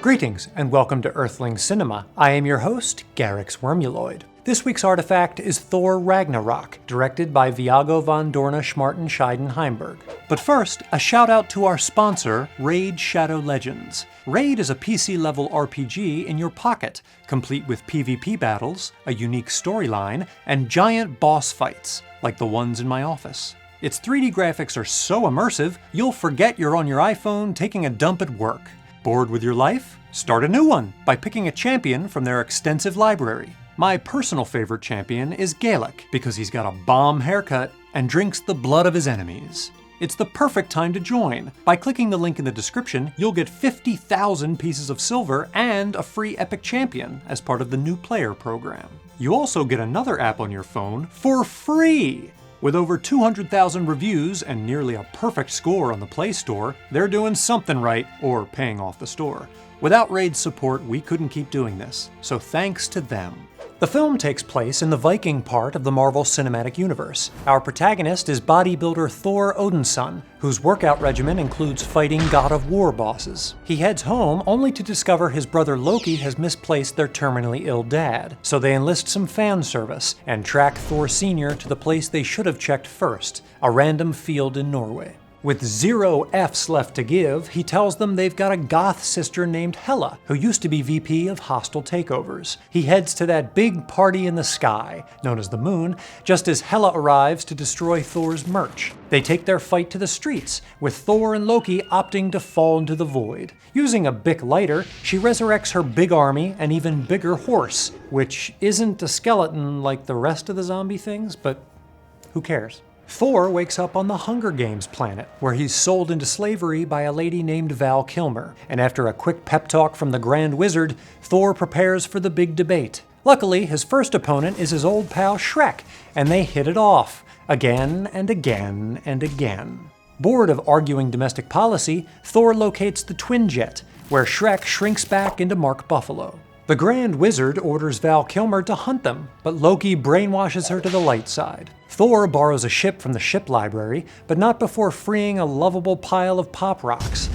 Greetings, and welcome to Earthling Cinema. I am your host, Garyx Wormuloid. This week's artifact is Thor Ragnarok, directed by Viago von Dorna Schmarten Scheiden Heimberg. But first, a shout out to our sponsor, Raid Shadow Legends. Raid is a PC-level RPG in your pocket, complete with PvP battles, a unique storyline, and giant boss fights, like the ones in my office. Its 3D graphics are so immersive, you'll forget you're on your iPhone taking a dump at work. Bored with your life? Start a new one by picking a champion from their extensive library. My personal favorite champion is Alec, because he's got a bomb haircut and drinks the blood of his enemies. It's the perfect time to join. By clicking the link in the description, you'll get 50,000 pieces of silver and a free epic champion as part of the new player program. You also get another app on your phone for free! With over 200,000 reviews and nearly a perfect score on the Play Store, they're doing something right, or paying off the store. Without Raid's support, we couldn't keep doing this, so thanks to them. The film takes place in the Viking part of the Marvel Cinematic Universe. Our protagonist is bodybuilder Thor Odinson, whose workout regimen includes fighting God of War bosses. He heads home only to discover his brother Loki has misplaced their terminally ill dad, so they enlist some fan service and track Thor Sr. to the place they should have checked first, a random field in Norway. With 0 Fs left to give, he tells them they've got a goth sister named Hela, who used to be VP of Hostile Takeovers. He heads to that big party in the sky, known as the Moon, just as Hela arrives to destroy Thor's merch. They take their fight to the streets, with Thor and Loki opting to fall into the void. Using a Bic lighter, she resurrects her big army and even bigger horse, which isn't a skeleton like the rest of the zombie things, but who cares? Thor wakes up on the Hunger Games planet, where he's sold into slavery by a lady named Val Kilmer, and after a quick pep talk from the Grand Wizard, Thor prepares for the big debate. Luckily, his first opponent is his old pal Shrek, and they hit it off, again and again and again. Bored of arguing domestic policy, Thor locates the Twin Jet, where Shrek shrinks back into Mark Buffalo. The Grand Wizard orders Val Kilmer to hunt them, but Loki brainwashes her to the light side. Thor borrows a ship from the ship library, but not before freeing a lovable pile of pop rocks.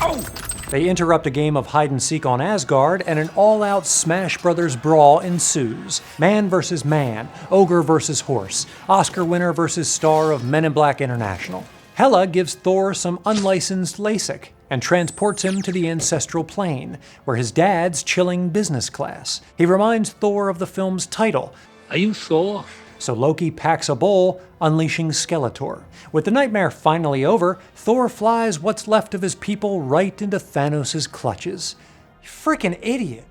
Oh! They interrupt a game of hide-and-seek on Asgard, and an all-out Smash Brothers brawl ensues. Man versus man, ogre versus horse, Oscar winner versus star of Men in Black International. Hela gives Thor some unlicensed LASIK, and transports him to the ancestral plane, where his dad's chilling business class. He reminds Thor of the film's title. Are you Thor? So Loki packs a bowl, unleashing Skeletor. With the nightmare finally over, Thor flies what's left of his people right into Thanos' clutches. You freaking idiot.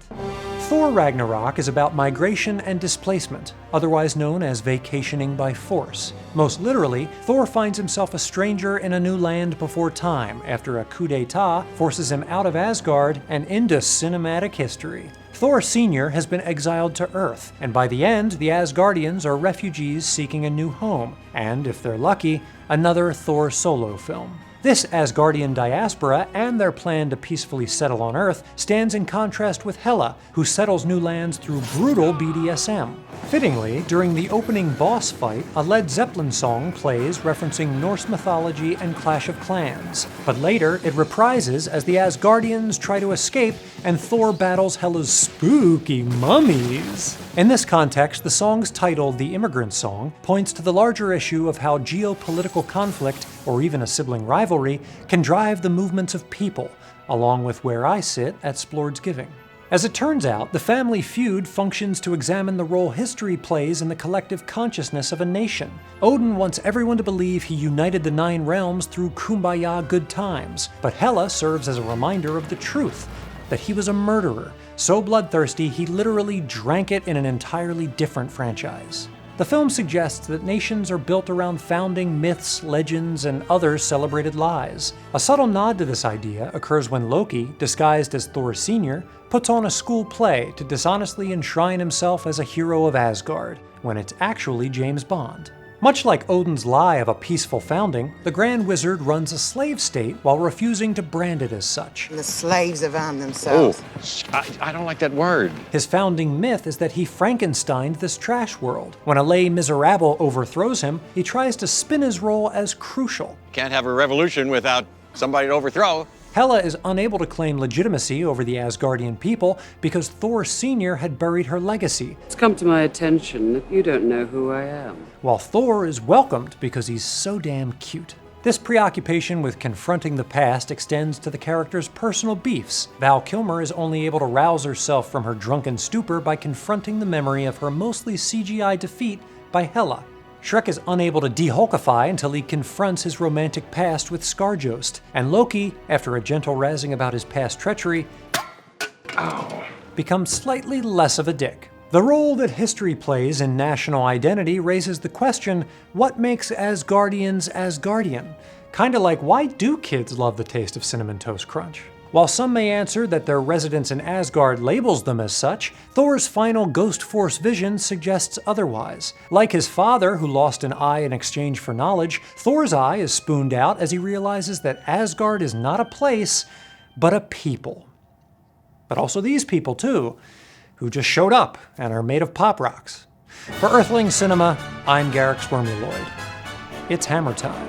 Thor Ragnarok is about migration and displacement, otherwise known as vacationing by force. Most literally, Thor finds himself a stranger in a new land before time after a coup d'etat forces him out of Asgard and into cinematic history. Thor Sr. has been exiled to Earth, and by the end, the Asgardians are refugees seeking a new home, and if they're lucky, another Thor solo film. This Asgardian diaspora and their plan to peacefully settle on Earth stands in contrast with Hela, who settles new lands through brutal BDSM. Fittingly, during the opening boss fight, a Led Zeppelin song plays referencing Norse mythology and Clash of Clans, but later it reprises as the Asgardians try to escape and Thor battles Hela's spooky mummies. In this context, the song's title, The Immigrant Song, points to the larger issue of how geopolitical conflict, or even a sibling rivalry, can drive the movements of people, along with where I sit at Splord's Giving. As it turns out, the family feud functions to examine the role history plays in the collective consciousness of a nation. Odin wants everyone to believe he united the 9 realms through kumbaya good times, but Hela serves as a reminder of the truth, that he was a murderer, so bloodthirsty he literally drank it in an entirely different franchise. The film suggests that nations are built around founding myths, legends, and other celebrated lies. A subtle nod to this idea occurs when Loki, disguised as Thor Sr., puts on a school play to dishonestly enshrine himself as a hero of Asgard, when it's actually James Bond. Much like Odin's lie of a peaceful founding, the Grand Wizard runs a slave state while refusing to brand it as such. The slaves have armed themselves. Oh, I don't like that word. His founding myth is that he Frankensteined this trash world. When a Les Miserables overthrows him, he tries to spin his role as crucial. Can't have a revolution without somebody to overthrow. Hela is unable to claim legitimacy over the Asgardian people because Thor Sr. had buried her legacy. It's come to my attention that you don't know who I am. While Thor is welcomed because he's so damn cute. This preoccupation with confronting the past extends to the character's personal beefs. Val Kilmer is only able to rouse herself from her drunken stupor by confronting the memory of her mostly CGI defeat by Hela. Shrek is unable to de-Hulkify until he confronts his romantic past with Scarjost. And Loki, after a gentle razzing about his past treachery, becomes slightly less of a dick. The role that history plays in national identity raises the question, what makes Asgardians Asgardian? Kinda like, why do kids love the taste of Cinnamon Toast Crunch? While some may answer that their residence in Asgard labels them as such, Thor's final Ghost Force vision suggests otherwise. Like his father, who lost an eye in exchange for knowledge, Thor's eye is spooned out as he realizes that Asgard is not a place, but a people. But also these people too, who just showed up and are made of pop rocks. For Earthling Cinema, I'm Garyx Wormuloid. It's hammer time.